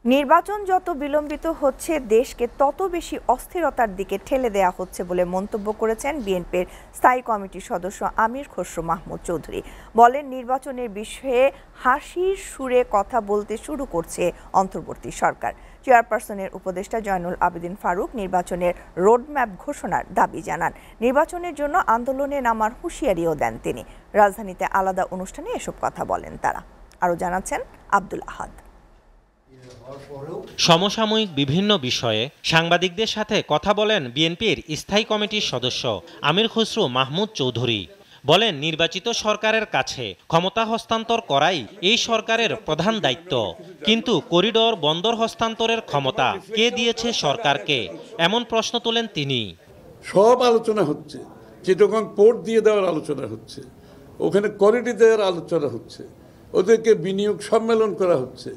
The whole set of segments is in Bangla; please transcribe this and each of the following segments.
নির্বাচন যত বিলম্বিত হচ্ছে দেশকে তত বেশি অস্থিরতার দিকে ঠেলে দেয়া হচ্ছে বলে মন্তব্য করেছেন বিএনপির স্থায়ী কমিটির সদস্য আমির খসরু মাহমুদ চৌধুরী। বলেন, নির্বাচনের বিষয়ে হাসির সুরে কথা বলতে শুরু করছে অন্তর্বর্তী সরকার। চেয়ারপারসনের উপদেষ্টা জয়নুল আবেদিন ফারুক নির্বাচনের রোডম্যাপ ঘোষণার দাবি জানান। নির্বাচনের জন্য আন্দোলনে নামার হুঁশিয়ারিও দেন তিনি। রাজধানীতে আলাদা অনুষ্ঠানে এসব কথা বলেন তারা। আরও জানাচ্ছেন আব্দুল আহাদ। সমসাময়িক বিভিন্ন বিষয়ে সাংবাদিকদের সাথে কথা বলেন বিএনপির স্থায়ী কমিটির সদস্য আমির খসরু মাহমুদ চৌধুরী। বলেন, নির্বাচিত সরকারের কাছে ক্ষমতা হস্তান্তর করাই এই সরকারের প্রধান দায়িত্ব, কিন্তু করিডোর বন্দর হস্তান্তরের ক্ষমতা কে দিয়েছে সরকারকে, এমন প্রশ্ন তোলেন তিনি। সব আলোচনা হচ্ছে, চিটাগং পোর্ট দিয়ে দেওয়ার আলোচনা হচ্ছে, ওখানে করিডোর দেওয়ার আলোচনা হচ্ছে, ওদেরকে বিনিয়োগ সম্মেলন করা হচ্ছে।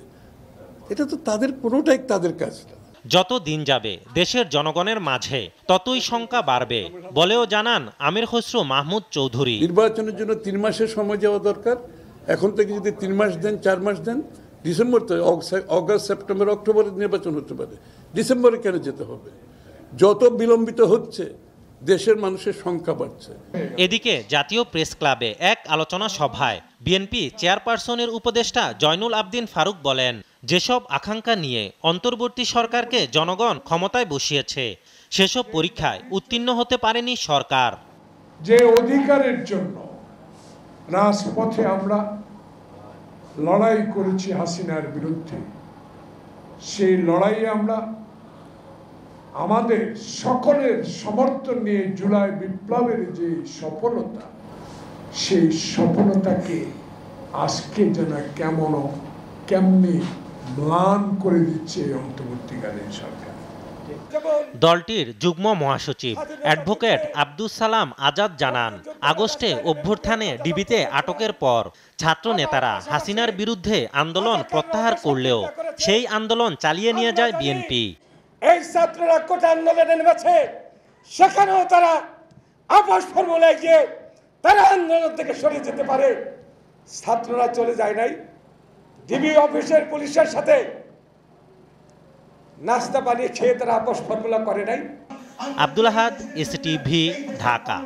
এটা তো তাদের কোনোটাই তাদের কাজ না। যত দিন যাবে দেশের জনগণের মাঝে ততই শঙ্কা বাড়বে বলেও জানান আমির খসরু মাহমুদ চৌধুরী। নির্বাচনের জন্য 3 মাসের সময় যাওয়া দরকার। এখন থেকে যদি 3 মাস দেন, 4 মাস দেন, ডিসেম্বর তো অগাস্ট, সেপ্টেম্বর, অক্টোবরে নির্বাচন হতে পারে, ডিসেম্বরে কেন যেতে হবে? যত বিলম্বিত হচ্ছে দেশের মানুষের সংখ্যা বাড়ছে। এদিকে জাতীয় প্রেস ক্লাবে এক আলোচনা সভায় বিএনপি চেয়ারপারসনের উপদেষ্টা জয়নুল আবেদিন ফারুক বলেন, যেসব আকাঙ্ক্ষা নিয়ে অন্তর্বর্তী সরকারকে জনগণ ক্ষমতায় বসিয়েছে সেসব পরীক্ষায় উত্তীর্ণ হতে পারেনি সরকার। যে অধিকারের জন্য রাজপথে আমরা লড়াই করেছি হাসিনার বিরুদ্ধে, সেই লড়াইয়ে আমরা আমাদের সকলের সমর্থন নিয়ে জুলাই বিপ্লবের যে সফলতা, সেই সফলতাকে আজকে যেন কেমনি ম্লান করে দিচ্ছে অন্তর্বর্তীকালীন সরকার। দলটির যুগ্ম মহাসচিব অ্যাডভোকেট আব্দুস সালাম আজাদ জানান, আগস্টে অভ্যুত্থানে ডিবিতে আটকের পর ছাত্র নেতারা হাসিনার বিরুদ্ধে আন্দোলন প্রত্যাহার করলেও সেই আন্দোলন চালিয়ে নিয়ে যায় বিএনপি। এই ছাত্ররা কোটা আন্দোলনে নেমেছে, সেখানেও তারা আপোষ ফর্মুলায় গিয়ে তারা আন্দোলন থেকে সরে যেতে পারে। ছাত্ররা চলে যায় নাই, ডিবি অফিসের পুলিশের সাথে নাস্তা পানি খেয়ে তারা আপোষ ফর্মুলা করে নাই। আব্দুল আহাদ, এসটিভি, ঢাকা।